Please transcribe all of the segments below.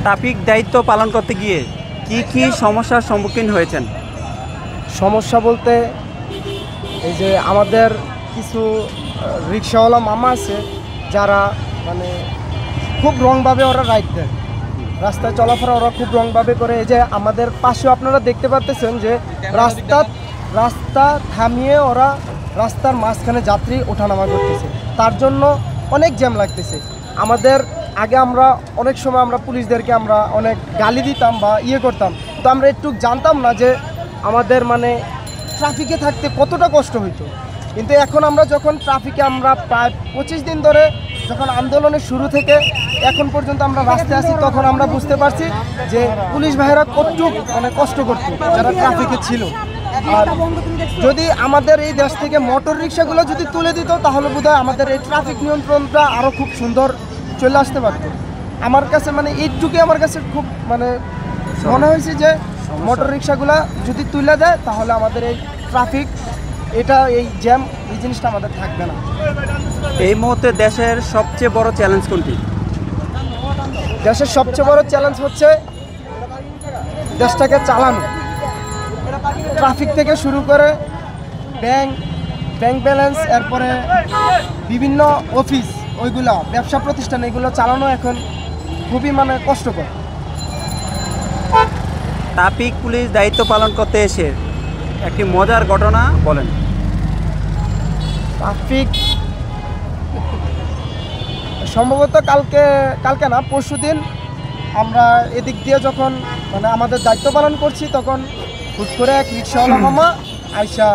Traffic দায়িত্ব পালন করতে গিয়ে কি সমস্যার সম্মুখীন হয়েছেন? সমস্যা বলতে এই যে আমাদের কিছু রিক্সাওয়ালা মামা আছে যারা মানে খুব রংভাবে ওরা রাইড দেয়, রাস্তায় চলাফেরা ওরা খুব রংভাবে করে। এই যে আমাদের পাশেও আপনারা দেখতে পাচ্ছেন যে রাস্তা থামিয়ে ওরা রাস্তার মাঝখানে যাত্রী ওঠানামা করতেছে, তার জন্য অনেক জ্যাম লাগতেছে। আমাদের আগে আমরা অনেক সময় আমরা পুলিশদেরকে আমরা অনেক গালি দিতাম বা করতাম, তো আমরা একটু জানতাম না যে আমাদের মানে ট্রাফিকে থাকতে কতটা কষ্ট হইতো। কিন্তু এখন আমরা যখন ট্রাফিকে আমরা প্রায় 25 দিন ধরে যখন আন্দোলনের শুরু থেকে এখন পর্যন্ত আমরা রাস্তায় আছি, তখন আমরা বুঝতে পারছি যে পুলিশ ভাইয়েরা কতটুক মানে কষ্ট করতো যারা ট্রাফিকে ছিল। আর যদি আমাদের এই দেশ থেকে মোটর রিক্সাগুলো যদি তুলে দিত তাহলে বোধহয় আমাদের এই ট্রাফিক নিয়ন্ত্রণটা আরও খুব সুন্দর চলে আসতে পারত। আমার কাছে মানে এইটুকুই আমার কাছে খুব মানে মনে হয়েছে যে মোটর রিক্সাগুলা যদি তুলে দেয় তাহলে আমাদের এই ট্রাফিক এই জ্যাম এই জিনিসটা আমাদের থাকবে না। এই মুহূর্তে দেশের সবচেয়ে বড় চ্যালেঞ্জ কোনটি? দেশের সবচেয়ে বড় চ্যালেঞ্জ হচ্ছে দেশটাকে চালানো, ট্রাফিক থেকে শুরু করে ব্যাংক ব্যালেন্স, এরপরে বিভিন্ন অফিস, ওইগুলো ব্যবসা প্রতিষ্ঠান, এগুলো চালানো এখন খুবই মানে কষ্টকর। ট্রাফিক পুলিশ দায়িত্ব পালন করতে এসে একটি মজার ঘটনা বলেন। ট্রাফিক সম্ভবত কালকে না পরশুদিন আমরা এদিক দিয়ে যখন মানে আমাদের দায়িত্ব পালন করছি, তখন হুট করে এক রিক্সাওয়ালা মামা আইসা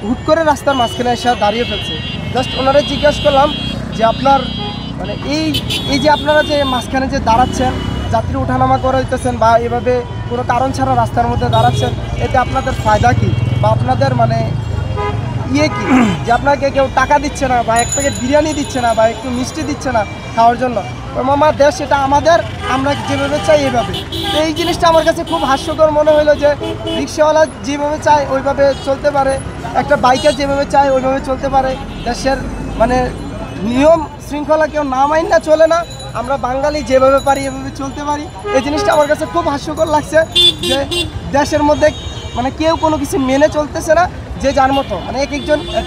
হুট করে রাস্তার মাঝখানে এসে দাঁড়িয়ে ফেলছে। জাস্ট ওনারা জিজ্ঞাসা করলাম যে আপনার মানে এই যে আপনারা যে মাঝখানে যে দাঁড়াচ্ছেন, যাত্রী ওঠানামা করে দিতেছেন বা এভাবে কোনো কারণ ছাড়া রাস্তার মধ্যে দাঁড়াচ্ছেন, এতে আপনাদের ফায়দা কী বা আপনাদের মানে কি যে আপনাকে কেউ টাকা দিচ্ছে না বা এক প্যাকেট বিরিয়ানি দিচ্ছে না বা একটু মিষ্টি দিচ্ছে না খাওয়ার জন্য? মামা দেশ এটা আমাদের, আমরা যেভাবে চাই এভাবে। তো এই জিনিসটা আমার কাছে খুব হাস্যকর মনে হলো যে রিক্সাওয়ালা যেভাবে চায় ওইভাবে চলতে পারে, একটা বাইকার যেভাবে চায় ওইভাবে চলতে পারে। দেশের মানে নিয়ম শৃঙ্খলা কেউ না মাইনা চলে না, আমরা বাঙালি যেভাবে পারি এভাবে চলতে পারি। এই জিনিসটা আমার কাছে খুব হাস্যকর লাগছে যে দেশের মধ্যে মানে কেউ কোনো কিছু মেনে চলতেছে না, যে যার মতো মানে এক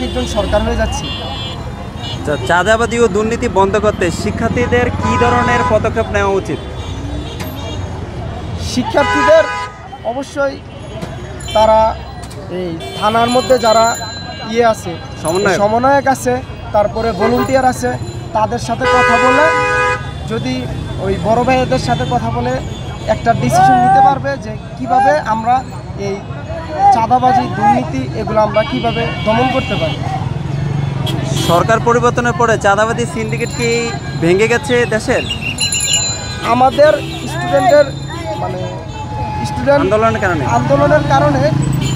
একজন সরকার হয়ে যাচ্ছে। চাঁদাবাজি ও দুর্নীতি বন্ধ করতে শিক্ষার্থীদের কি ধরনের পদক্ষেপ নেওয়া উচিত? শিক্ষার্থীদের অবশ্যই তারা এই থানার মধ্যে যারা আছে সমন্বয়ক আছে, তারপরে ভলান্টিয়ার আছে, তাদের সাথে কথা বলে যদি ওই বড় ভাইদের সাথে কথা বলে একটা ডিসিশন নিতে পারবে যে কিভাবে আমরা এই চাঁদাবাজি দুর্নীতি এগুলো আমরা কিভাবে দমন করতে পারি। সরকার পরিবর্তনের পরে চাঁদাবাজি সিন্ডিকেট কি ভেঙে গেছে দেশের? আমাদের স্টুডেন্টের মানে আন্দোলনের কারণে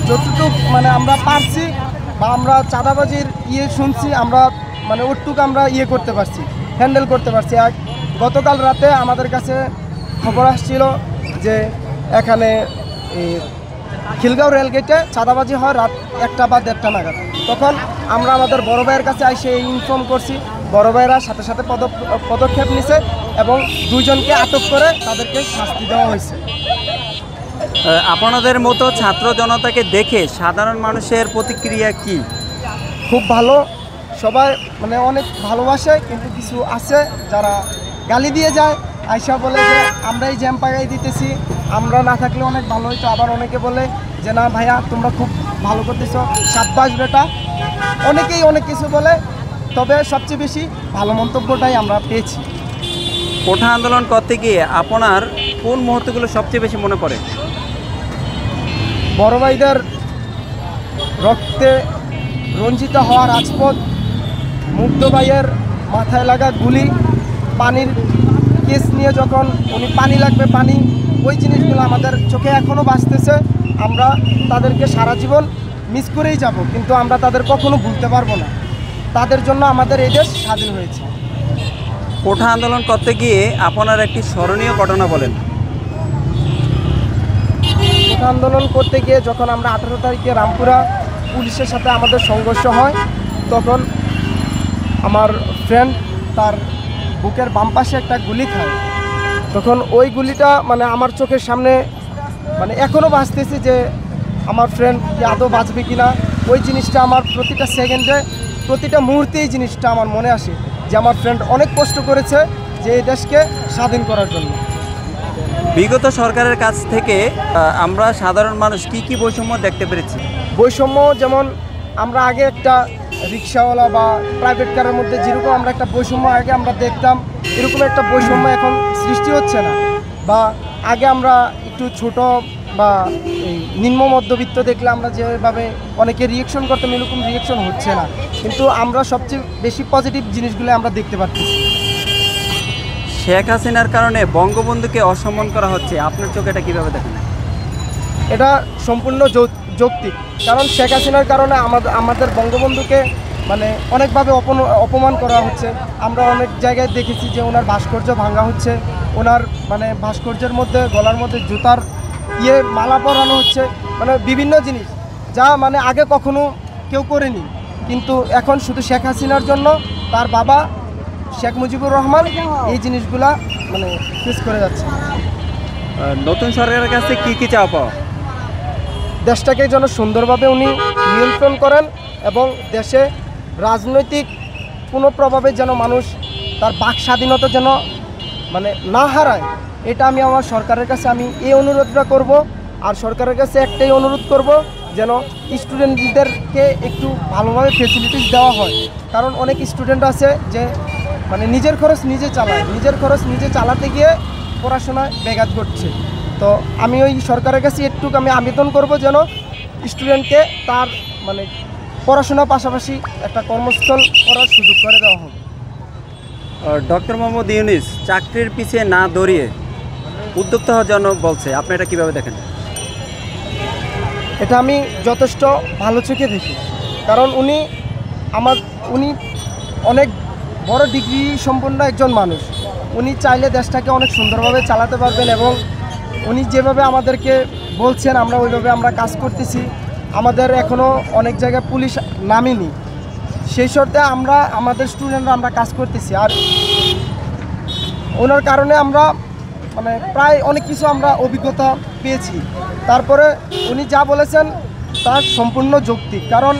যতটুকু মানে আমরা পারছি বা আমরা চাঁদাবাজির শুনছি, আমরা মানে ওটুকু আমরা করতে পারছি, হ্যান্ডেল করতে পারছি। গতকাল রাতে আমাদের কাছে খবর আসছিল যে এখানে খিলগাঁও রেলগেটে চাঁদাবাজি হয় রাত 1টা বা 1:30 নাগাদ। তখন আমরা আমাদের বড় ভাইয়ের কাছে এসে ইনফর্ম করছি, বড় ভাইয়েরা সাথে সাথে পদক্ষেপ নিছে এবং 2 জনকে আটক করে তাদেরকে শাস্তি দেওয়া হয়েছে। আপনাদের মতো ছাত্র জনতাকে দেখে সাধারণ মানুষের প্রতিক্রিয়া কি? খুব ভালো, সবাই মানে অনেক ভালোবাসে, কিন্তু কিছু আছে যারা গালি দিয়ে যায়, আইসা বলে যে আমরা এই জ্যাম পাকাই দিতেছি, আমরা না থাকলে অনেক ভালো হইতো। আবার অনেকে বলে যে না ভাইয়া তোমরা খুব ভালো করতেছো, সাব্বাস বেটা, অনেকেই অনেক কিছু বলে। তবে সবচেয়ে বেশি ভালো মন্তব্যটাই আমরা পেয়েছি। কোঠা আন্দোলন করতে গিয়ে আপনার কোন মুহূর্তগুলো সবচেয়ে বেশি মনে পড়ে? বড় ভাইদের রক্তে রঞ্জিত হওয়া রাজপথ, মুগ্ধ ভাইয়ের মাথায় লাগা গুলি, পানির কেস নিয়ে যখন উনি পানি লাগবে পানি, ওই জিনিসগুলো আমাদের চোখে এখনও বাঁচতেছে। আমরা তাদেরকে সারা জীবন মিস করেই যাব, কিন্তু আমরা তাদের কখনো ভুলতে পারবো না। তাদের জন্য আমাদের এই দেশ স্বাধীন হয়েছে। কোঠা আন্দোলন করতে গিয়ে আপনার একটি স্মরণীয় ঘটনা বলেন। কোঠা আন্দোলন করতে গিয়ে যখন আমরা 18 তারিখে রামপুরা পুলিশের সাথে আমাদের সংঘর্ষ হয়, তখন আমার ফ্রেন্ড তার বুকের বাম পাশে একটা গুলি খায়। তখন ওই গুলিটা মানে আমার চোখের সামনে মানে এখনও বাঁচতেছি যে আমার ফ্রেন্ড কি আদৌ বাঁচবে কি না। ওই জিনিসটা আমার প্রতিটা সেকেন্ডে প্রতিটা মুহূর্তে এই জিনিসটা আমার মনে আসে যে আমার ফ্রেন্ড অনেক কষ্ট করেছে যে এই দেশকে স্বাধীন করার জন্য। বিগত সরকারের কাছ থেকে আমরা সাধারণ মানুষ কি বৈষম্য দেখতে পেরেছি? বৈষম্য যেমন আমরা আগে একটা রিক্সাওয়ালা বা প্রাইভেট কারের মধ্যে যেরকম আমরা একটা বৈষম্য আগে আমরা দেখতাম, এরকম একটা বৈষম্য এখন সৃষ্টি হচ্ছে না। বা আগে আমরা একটু ছোট বা এই নিম্ন মধ্যবিত্ত দেখলে আমরা যেভাবে অনেকে রিয়েকশন করতাম, এরকম রিয়েকশন হচ্ছে না। কিন্তু আমরা সবচেয়ে বেশি পজিটিভ জিনিসগুলো আমরা দেখতে পাচ্ছি। শেখ হাসিনার কারণে বঙ্গবন্ধুকে অসম্মান করা হচ্ছে, আপনার চোখে এটা কীভাবে দেখেন? এটা সম্পূর্ণ যৌক্তিক, কারণ শেখ হাসিনার কারণে আমাদের বঙ্গবন্ধুকে মানে অনেকভাবে অপমান করা হচ্ছে। আমরা অনেক জায়গায় দেখেছি যে ওনার ভাস্কর্য ভাঙা হচ্ছে, ওনার মানে ভাস্কর্যের মধ্যে গলার মধ্যে জুতার মালা পরানো হচ্ছে, মানে বিভিন্ন জিনিস যা মানে আগে কখনো কেউ করেনি। কিন্তু এখন শুধু শেখ হাসিনার জন্য তার বাবা শেখ মুজিবুর রহমান এই জিনিসগুলা মানে ফেস করে যাচ্ছে। নতুন সরকারের কাছে কি চাওয়া পাওয়া? দেশটাকে যেন সুন্দরভাবে উনি নিয়ন্ত্রণ করেন এবং দেশে রাজনৈতিক কোনো প্রভাবে যেন মানুষ তার বাক স্বাধীনতা যেন মানে না হারায়, এটা আমি আমার সরকারের কাছে আমি এই অনুরোধটা করব। আর সরকারের কাছে একটাই অনুরোধ করব যেন স্টুডেন্টদেরকে একটু ভালোভাবে ফেসিলিটিস দেওয়া হয়। কারণ অনেক স্টুডেন্ট আছে যে মানে নিজের খরচ নিজে চালায়, নিজের খরচ নিজে চালাতে গিয়ে পড়াশোনায় ব্যাঘাত ঘটছে। তো আমি ওই সরকারের কাছে একটু আমি আবেদন করব যেন স্টুডেন্টকে তার মানে পড়াশোনার পাশাপাশি একটা কর্মস্থল করার সুযোগ করে দেওয়া হবে। ডক্টর মোহাম্মদ ইউনূস চাকরির পিছিয়ে না দৌড়িয়ে উদ্যোক্তা হওয়ার জন্য বলছে, আপনি এটা কীভাবে দেখেন? এটা আমি যথেষ্ট ভালো চোখে দেখি, কারণ উনি অনেক বড় ডিগ্রি সম্পন্ন একজন মানুষ। উনি চাইলে দেশটাকে অনেক সুন্দরভাবে চালাতে পারবেন এবং উনি যেভাবে আমাদেরকে বলছেন আমরা ওইভাবে আমরা কাজ করতেছি। আমাদের এখনও অনেক জায়গায় পুলিশ নামেনি, সেই শর্তে আমাদের স্টুডেন্টরা আমরা কাজ করতেছি। আর ওনার কারণে আমরা মানে প্রায় অনেক কিছু আমরা অভিজ্ঞতা পেয়েছি। তারপরে উনি যা বলেছেন তার সম্পূর্ণ যৌক্তিক, কারণ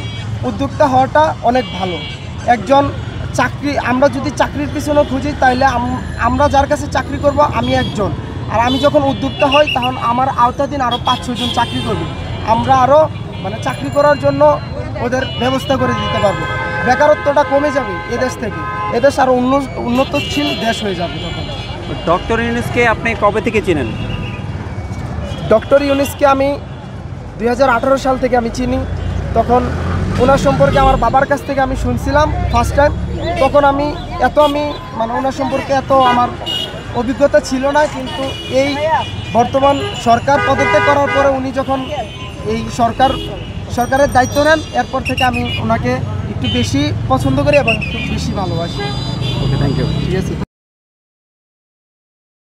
উদ্যোক্তা হওয়াটা অনেক ভালো। একজন আমরা যদি চাকরির পিছনে খুঁজি তাইলে আমরা যার কাছে চাকরি করব আমি একজন, আর আমি যখন উদ্যোক্তা হই তখন আমার আওতাধীন আরও 5-6 জন চাকরি করবে। আমরা আরও মানে চাকরি করার জন্য ওদের ব্যবস্থা করে দিতে পারবো। বেকারত্বটা কমে যাবে এদেশ থেকে, এদেশ আরও উন্নতশীল দেশ হয়ে যাবে তখন। ডক্টর ইউনূসকে আপনি কবে থেকে চেনেন? ডক্টর ইউনূসকে আমি 2018 সাল থেকে আমি চিনি। তখন ওনার সম্পর্কে আমার বাবার কাছ থেকে আমি শুনছিলাম ফার্স্ট টাইম। তখন আমি মানে ওনার সম্পর্কে এত আমার অভিজ্ঞতা ছিল না। কিন্তু এই বর্তমান সরকার পদত্যাগ করার পরে উনি যখন এই সরকারের দায়িত্ব নেন, এরপর থেকে আমি ওনাকে একটু বেশি পছন্দ করি এবং একটু বেশি ভালোবাসি। ওকে, থ্যাংক ইউ। ঠিক আছে।